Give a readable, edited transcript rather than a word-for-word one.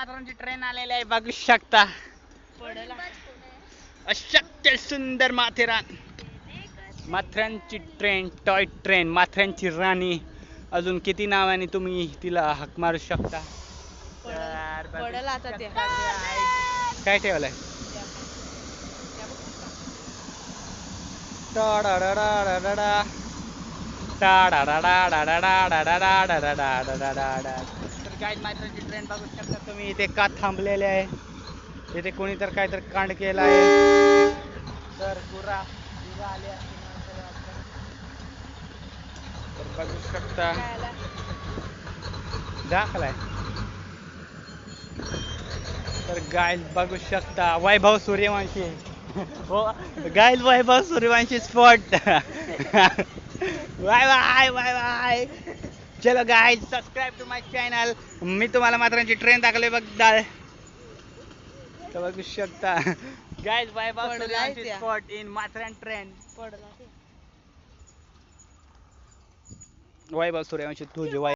माथेरानची ट्रेन आलेली आहे बघू शकता. अशक्य सुंदर माथेरान. माथेरानची ट्रेन, टॉय ट्रेन, माथेरानची राणी. अजून किती नावाने तुम्ही तिला हाक मारू शकता. काय ठेवलंय. माथेरानची ट्रेन बघू शकता तुम्ही. इथे का थांबलेले आहे. इथे कोणी तर काहीतरी कांड केला आहे. तर पुरा आले तर बघू शकता. दाखलाय तर गाय बघू शकता. वैभव सूर्यवंशी. हो guys, Vaibhav Suryavanshi spot. Bye bye bye bye. चलो guys, subscribe to my channel. मी तुम्हाला माथेरानची ट्रेन दाखवली बघा. तर बघू शकता guys, Vaibhav Suryavanshi spot in Matheran train. Vaibhav Suryavanshi तुझे